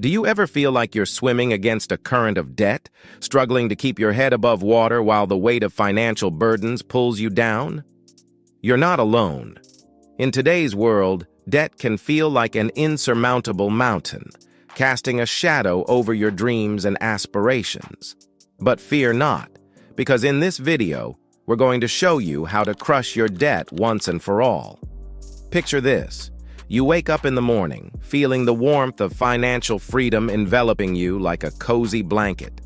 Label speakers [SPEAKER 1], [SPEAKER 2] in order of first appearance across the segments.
[SPEAKER 1] Do you ever feel like you're swimming against a current of debt, struggling to keep your head above water while the weight of financial burdens pulls you down? You're not alone. In today's world, debt can feel like an insurmountable mountain, casting a shadow over your dreams and aspirations. But fear not, because in this video, we're going to show you how to crush your debt once and for all. Picture this. You wake up in the morning, feeling the warmth of financial freedom enveloping you like a cozy blanket.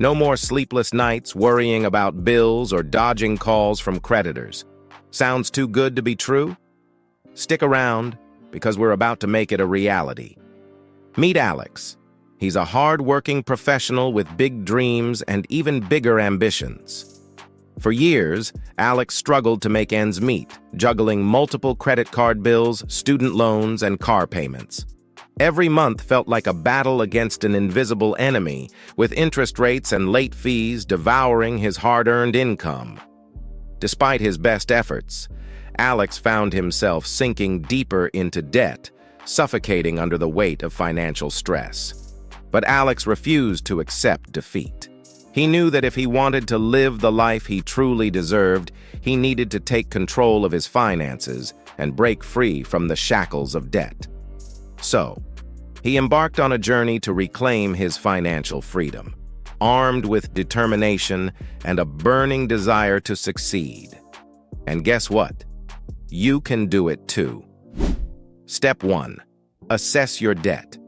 [SPEAKER 1] No more sleepless nights worrying about bills or dodging calls from creditors. Sounds too good to be true? Stick around, because we're about to make it a reality. Meet Alex. He's a hard-working professional with big dreams and even bigger ambitions. For years, Alex struggled to make ends meet, juggling multiple credit card bills, student loans, and car payments. Every month felt like a battle against an invisible enemy, with interest rates and late fees devouring his hard-earned income. Despite his best efforts, Alex found himself sinking deeper into debt, suffocating under the weight of financial stress. But Alex refused to accept defeat. He knew that if he wanted to live the life he truly deserved, he needed to take control of his finances and break free from the shackles of debt. So, he embarked on a journey to reclaim his financial freedom, armed with determination and a burning desire to succeed. And guess what? You can do it too. Step 1. Assess your debt.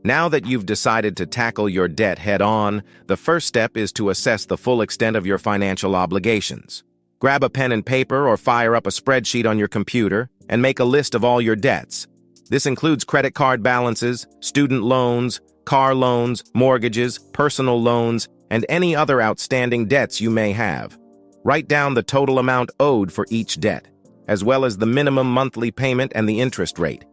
[SPEAKER 1] Now that you've decided to tackle your debt head-on, the first step is to assess the full extent of your financial obligations. Grab a pen and paper or fire up a spreadsheet on your computer and make a list of all your debts. This includes credit card balances, student loans, car loans, mortgages, personal loans, and any other outstanding debts you may have. Write down the total amount owed for each debt, as well as the minimum monthly payment and the interest rate.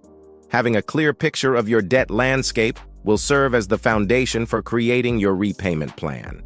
[SPEAKER 1] Having a clear picture of your debt landscape will serve as the foundation for creating your repayment plan.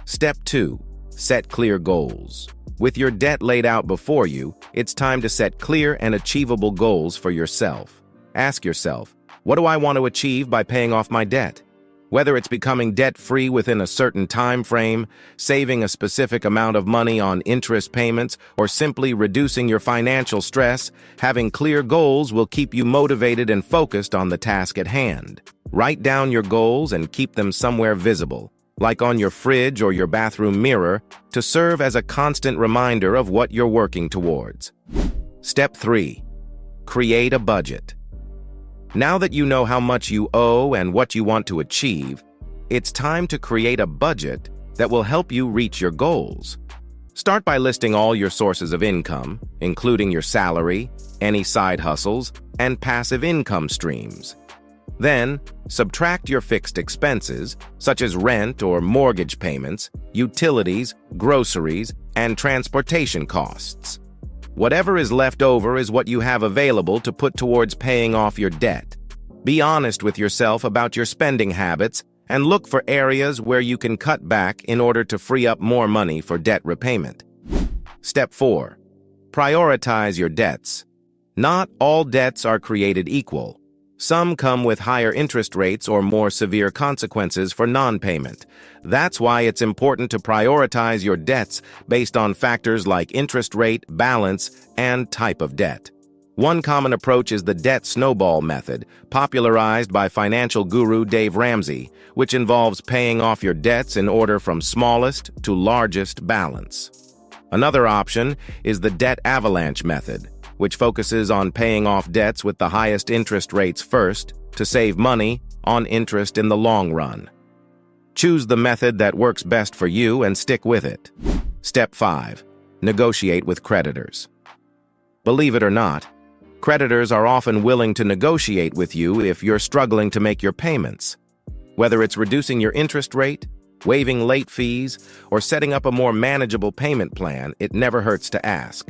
[SPEAKER 1] Step 2. Set clear goals. With your debt laid out before you, it's time to set clear and achievable goals for yourself. Ask yourself, what do I want to achieve by paying off my debt? Whether it's becoming debt-free within a certain time frame, saving a specific amount of money on interest payments, or simply reducing your financial stress, having clear goals will keep you motivated and focused on the task at hand. Write down your goals and keep them somewhere visible, like on your fridge or your bathroom mirror, to serve as a constant reminder of what you're working towards. Step 3. Create a budget. Now that you know how much you owe and what you want to achieve, it's time to create a budget that will help you reach your goals. Start by listing all your sources of income, including your salary, any side hustles, and passive income streams. Then, subtract your fixed expenses, such as rent or mortgage payments, utilities, groceries, and transportation costs. Whatever is left over is what you have available to put towards paying off your debt. Be honest with yourself about your spending habits and look for areas where you can cut back in order to free up more money for debt repayment. Step 4. Prioritize your debts. Not all debts are created equal. Some come with higher interest rates or more severe consequences for non-payment. That's why it's important to prioritize your debts based on factors like interest rate, balance, and type of debt. One common approach is the debt snowball method, popularized by financial guru Dave Ramsey, which involves paying off your debts in order from smallest to largest balance. Another option is the debt avalanche method, which focuses on paying off debts with the highest interest rates first to save money on interest in the long run. Choose the method that works best for you and stick with it. Step 5. Negotiate with creditors. Believe it or not, creditors are often willing to negotiate with you if you're struggling to make your payments. Whether it's reducing your interest rate, waiving late fees, or setting up a more manageable payment plan, it never hurts to ask.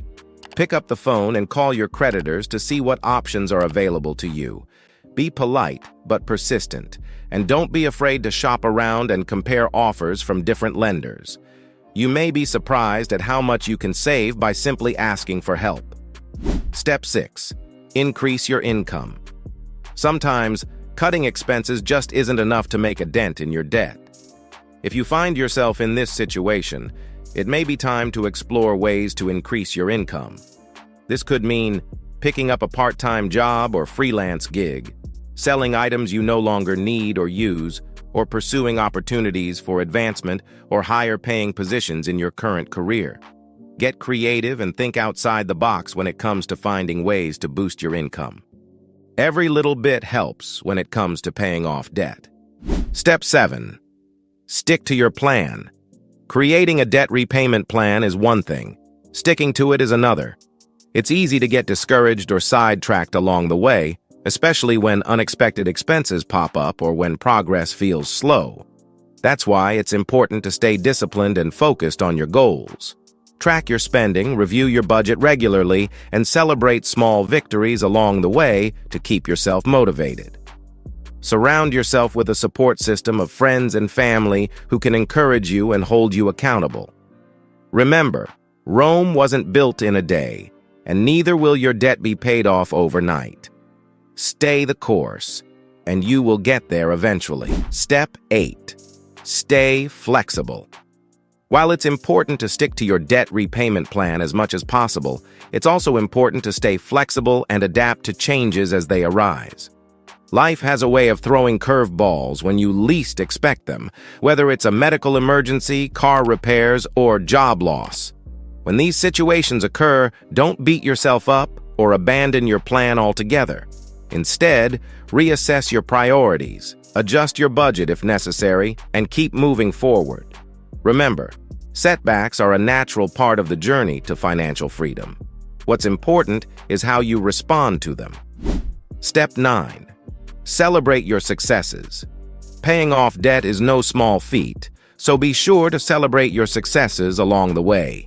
[SPEAKER 1] Pick up the phone and call your creditors to see what options are available to you. Be polite but persistent, and don't be afraid to shop around and compare offers from different lenders. You may be surprised at how much you can save by simply asking for help. Step 6. Increase your income. Sometimes, Cutting expenses just isn't enough to make a dent in your debt. If you find yourself in this situation, it may be time to explore ways to increase your income. This could mean picking up a part-time job or freelance gig, selling items you no longer need or use, or pursuing opportunities for advancement or higher-paying positions in your current career. Get creative and think outside the box when it comes to finding ways to boost your income. Every little bit helps when it comes to paying off debt. Step 7. Stick to your plan. Creating a debt repayment plan is one thing. Sticking to it is another. It's easy to get discouraged or sidetracked along the way, especially when unexpected expenses pop up or when progress feels slow. That's why it's important to stay disciplined and focused on your goals. Track your spending, review your budget regularly, and celebrate small victories along the way to keep yourself motivated. Surround yourself with a support system of friends and family who can encourage you and hold you accountable. Remember, Rome wasn't built in a day, and neither will your debt be paid off overnight. Stay the course, and you will get there eventually. Step 8. Stay flexible. While it's important to stick to your debt repayment plan as much as possible, it's also important to stay flexible and adapt to changes as they arise. Life has a way of throwing curveballs when you least expect them, whether it's a medical emergency, car repairs, or job loss. When these situations occur, don't beat yourself up or abandon your plan altogether. Instead, reassess your priorities, adjust your budget if necessary, and keep moving forward. Remember, setbacks are a natural part of the journey to financial freedom. What's important is how you respond to them. Step 9. Celebrate your successes. Paying off debt is no small feat, so be sure to celebrate your successes along the way.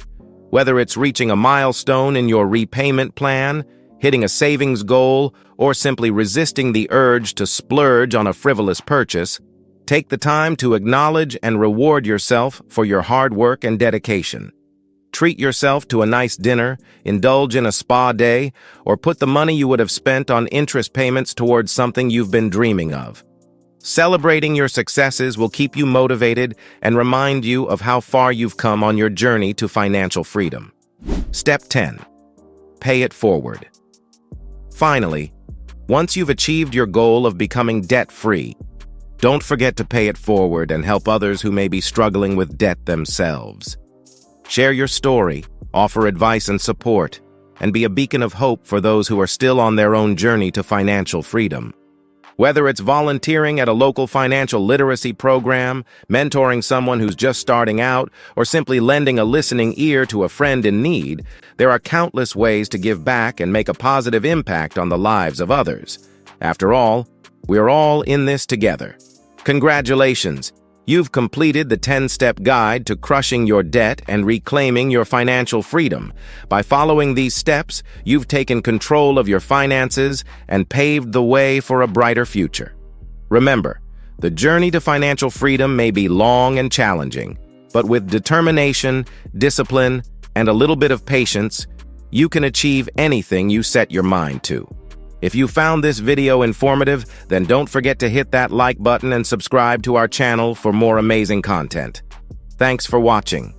[SPEAKER 1] Whether it's reaching a milestone in your repayment plan, hitting a savings goal, or simply resisting the urge to splurge on a frivolous purchase, take the time to acknowledge and reward yourself for your hard work and dedication. Treat yourself to a nice dinner, indulge in a spa day, or put the money you would have spent on interest payments towards something you've been dreaming of. Celebrating your successes will keep you motivated and remind you of how far you've come on your journey to financial freedom. Step 10. Pay it forward. Finally, once you've achieved your goal of becoming debt-free, don't forget to pay it forward and help others who may be struggling with debt themselves. Share your story, offer advice and support, and be a beacon of hope for those who are still on their own journey to financial freedom. Whether it's volunteering at a local financial literacy program, mentoring someone who's just starting out, or simply lending a listening ear to a friend in need, there are countless ways to give back and make a positive impact on the lives of others. After all, we're all in this together. Congratulations! You've completed the 10-step guide to crushing your debt and reclaiming your financial freedom. By following these steps, you've taken control of your finances and paved the way for a brighter future. Remember, the journey to financial freedom may be long and challenging, but with determination, discipline, and a little bit of patience, you can achieve anything you set your mind to. If you found this video informative, then don't forget to hit that like button and subscribe to our channel for more amazing content. Thanks for watching.